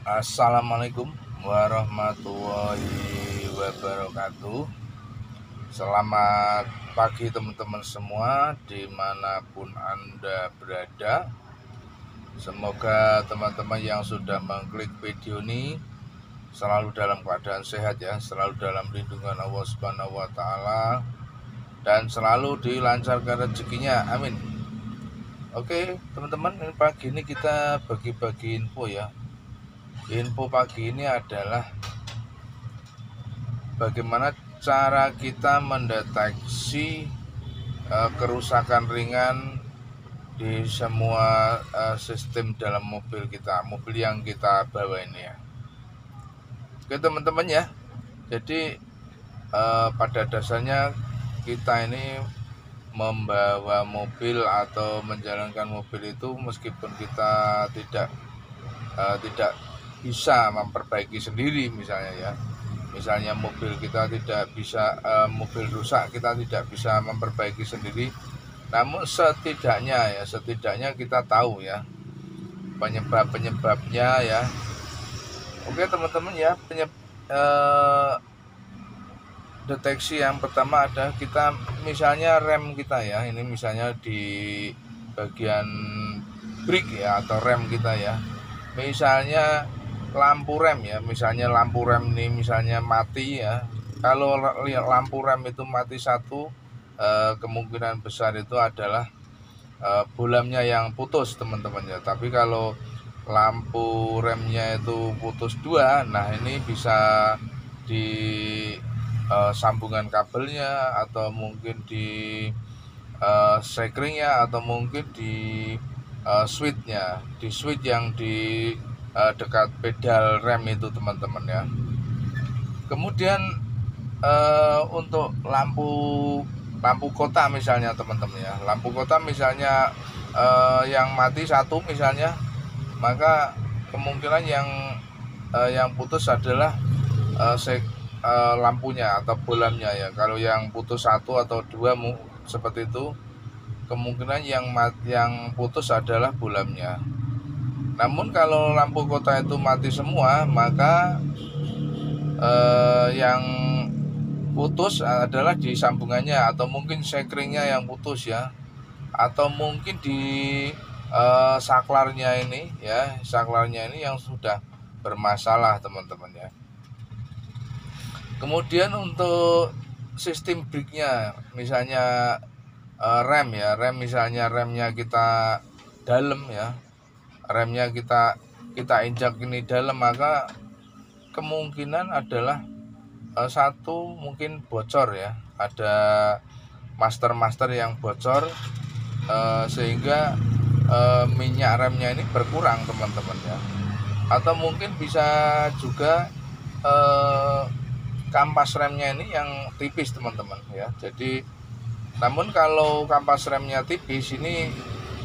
Assalamualaikum warahmatullahi wabarakatuh. Selamat pagi teman-teman semua dimanapun Anda berada. Semoga teman-teman yang sudah mengklik video ini selalu dalam keadaan sehat ya, selalu dalam lindungan Allah Subhanahu wa taala, dan selalu dilancarkan rezekinya. Amin. Oke teman-teman, pagi ini kita bagi-bagi info ya. Info pagi ini adalah bagaimana cara kita mendeteksi kerusakan ringan di semua sistem dalam mobil kita, mobil yang kita bawa ini ya. Oke teman-teman ya, jadi pada dasarnya kita ini membawa mobil atau menjalankan mobil itu meskipun kita tidak bisa memperbaiki sendiri misalnya ya. Misalnya mobil kita tidak bisa, mobil rusak kita tidak bisa memperbaiki sendiri, namun setidaknya kita tahu ya penyebabnya ya. Oke teman-teman ya, deteksi yang pertama ada kita misalnya rem kita ya, ini misalnya di bagian brake ya atau rem kita ya. Misalnya lampu rem ya, misalnya lampu rem ini misalnya mati ya. Kalau lampu rem itu mati satu, kemungkinan besar itu adalah bolamnya yang putus teman-teman ya. Tapi kalau lampu remnya itu putus dua, nah ini bisa di sambungan kabelnya, atau mungkin di sekringnya, atau mungkin di switchnya, di switch yang di dekat pedal rem itu teman-teman ya. Kemudian untuk lampu kota misalnya teman-teman ya, lampu kota misalnya yang mati satu misalnya, maka kemungkinan yang putus adalah lampunya atau bolamnya ya. Kalau yang putus satu atau dua seperti itu, kemungkinan yang putus adalah bolamnya. Namun kalau lampu kota itu mati semua, maka yang putus adalah di sambungannya, atau mungkin sekringnya yang putus ya, atau mungkin di saklarnya ini ya, saklarnya ini yang sudah bermasalah teman-teman ya. Kemudian untuk sistem brake-nya, misalnya rem ya, rem misalnya remnya kita dalam ya, remnya kita injak ini dalam, maka kemungkinan adalah satu mungkin bocor ya, ada master yang bocor sehingga minyak remnya ini berkurang teman-teman ya. Atau mungkin bisa juga kampas remnya ini yang tipis teman-teman ya. Jadi namun kalau kampas remnya tipis ini,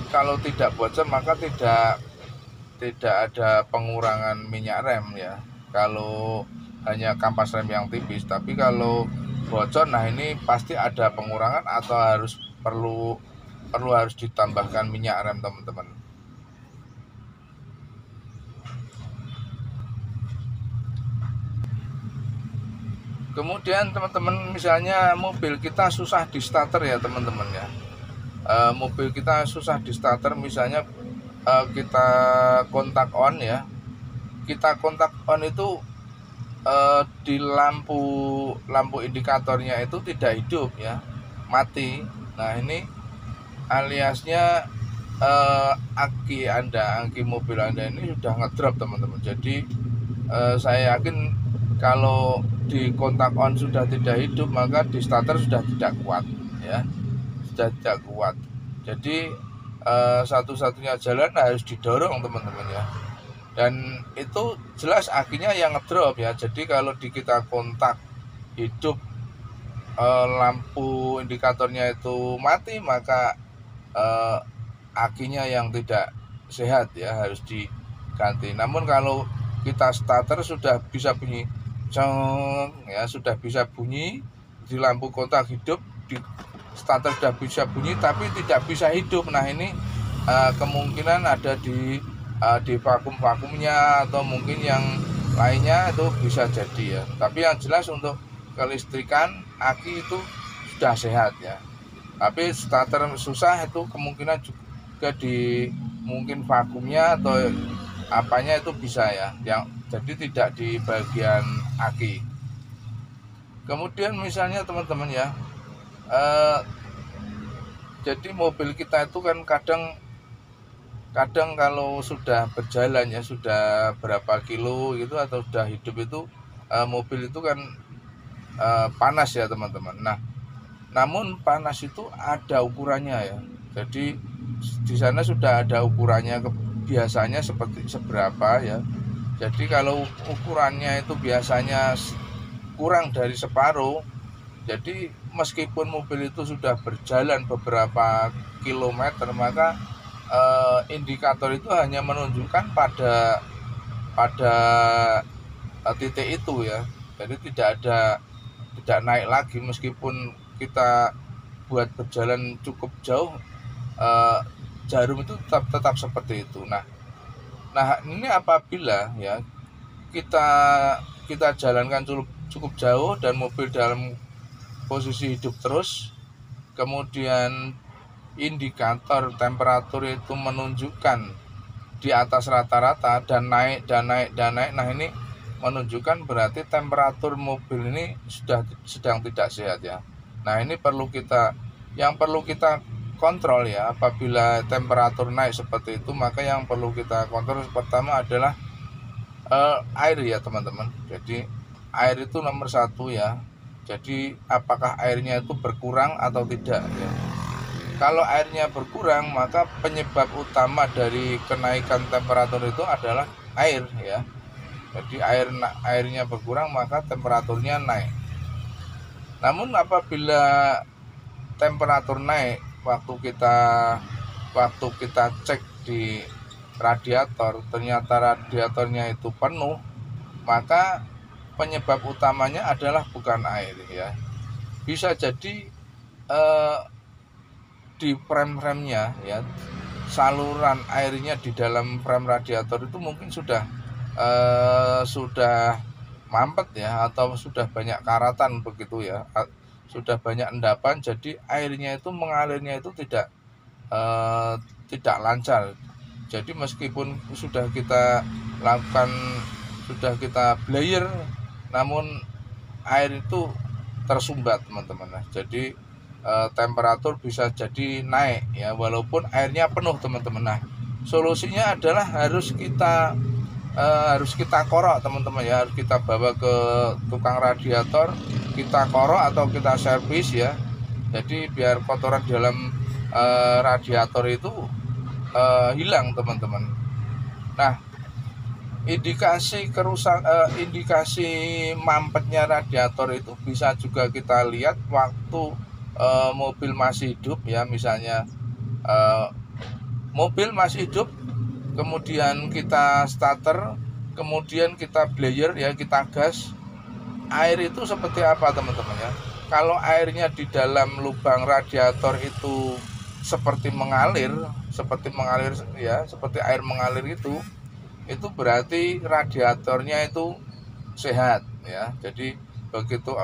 kalau tidak bocor maka tidak ada pengurangan minyak rem ya, kalau hanya kampas rem yang tipis. Tapi kalau bocor, nah ini pasti ada pengurangan atau harus ditambahkan minyak rem teman-teman. Kemudian teman-teman, misalnya mobil kita susah di starter ya teman-teman ya, mobil kita susah di starter, misalnya kita kontak on ya, kita kontak on itu di lampu indikatornya itu tidak hidup ya, mati. Nah ini aliasnya aki mobil Anda ini sudah ngedrop teman-teman. Jadi saya yakin kalau di kontak on sudah tidak hidup, maka di starter sudah tidak kuat ya, sudah tidak kuat. Jadi satu-satunya jalan harus didorong teman-teman ya, dan itu jelas akinya yang ngedrop ya. Jadi kalau kita kontak hidup, lampu indikatornya itu mati, maka akinya yang tidak sehat ya, harus diganti. Namun kalau kita starter sudah bisa bunyi ya, sudah bisa bunyi di lampu kontak hidup, di starter sudah bisa bunyi tapi tidak bisa hidup. Nah ini kemungkinan ada di di vakumnya atau mungkin yang lainnya itu bisa jadi ya. Tapi yang jelas untuk kelistrikan aki itu sudah sehat ya. Tapi starter susah itu kemungkinan juga di mungkin vakumnya atau apanya itu bisa ya, yang jadi tidak di bagian aki. Kemudian misalnya teman-teman ya, jadi mobil kita itu kan kadang kalau sudah berjalan ya, sudah berapa kilo gitu atau sudah hidup itu mobil itu kan panas ya teman-teman. Nah, namun panas itu ada ukurannya ya. Jadi di sana sudah ada ukurannya, biasanya seperti seberapa ya. Jadi kalau ukurannya itu biasanya kurang dari separuh, jadi meskipun mobil itu sudah berjalan beberapa kilometer, maka indikator itu hanya menunjukkan pada titik itu ya. Jadi tidak naik lagi meskipun kita buat berjalan cukup jauh, jarum itu tetap seperti itu. Nah ini apabila ya kita jalankan cukup jauh dan mobil dalam posisi hidup terus, kemudian indikator temperatur itu menunjukkan di atas rata-rata dan naik. Nah ini menunjukkan berarti temperatur mobil ini sudah sedang tidak sehat ya. Nah ini perlu kita kontrol ya. Apabila temperatur naik seperti itu, maka yang perlu kita kontrol pertama adalah air ya teman-teman. Jadi air itu nomor satu ya. Jadi apakah airnya itu berkurang atau tidak ya. Kalau airnya berkurang, maka penyebab utama dari kenaikan temperatur itu adalah air ya. Jadi airnya berkurang, maka temperaturnya naik. Namun apabila temperatur naik waktu kita cek di radiator, ternyata radiatornya itu penuh, maka penyebab utamanya adalah bukan air ya. Bisa jadi di frame-nya ya, saluran airnya di dalam frame radiator itu mungkin sudah mampet ya, atau sudah banyak karatan begitu ya, sudah banyak endapan, jadi airnya itu mengalirnya itu tidak lancar. Jadi meskipun sudah kita blayer, namun air itu tersumbat teman-teman. Nah, jadi temperatur bisa jadi naik ya, walaupun airnya penuh teman-teman. Nah solusinya adalah harus kita korok teman-teman ya, harus kita bawa ke tukang radiator, kita korok atau kita servis ya. Jadi biar kotoran dalam radiator itu hilang teman-teman. Nah indikasi mampetnya radiator itu bisa juga kita lihat waktu mobil masih hidup ya. Misalnya mobil masih hidup, kemudian kita starter, kemudian kita blayer ya, kita gas, air itu seperti apa teman-teman ya. Kalau airnya di dalam lubang radiator itu seperti mengalir ya, seperti air mengalir itu berarti radiatornya itu sehat ya. Jadi begitu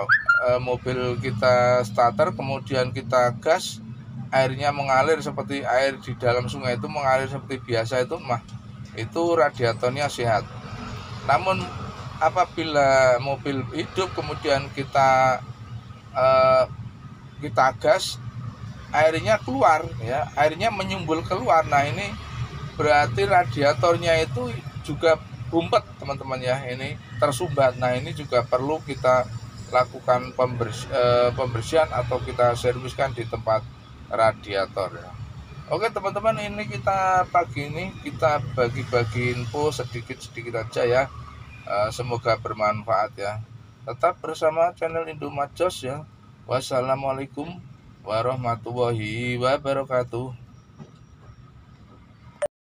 mobil kita starter, kemudian kita gas, airnya mengalir seperti air di dalam sungai itu mengalir seperti biasa, itu radiatornya sehat. Namun apabila mobil hidup kemudian kita gas, airnya keluar ya, airnya menyumbul keluar. Nah ini berarti radiatornya itu juga bumpet teman-teman ya, ini tersumbat. Nah ini juga perlu kita lakukan pembersihan atau kita serviskan di tempat radiator ya. Oke teman-teman, ini pagi ini kita bagi-bagi info sedikit-sedikit aja ya. Semoga bermanfaat ya. Tetap bersama channel Indomajos ya. Wassalamualaikum warahmatullahi wabarakatuh.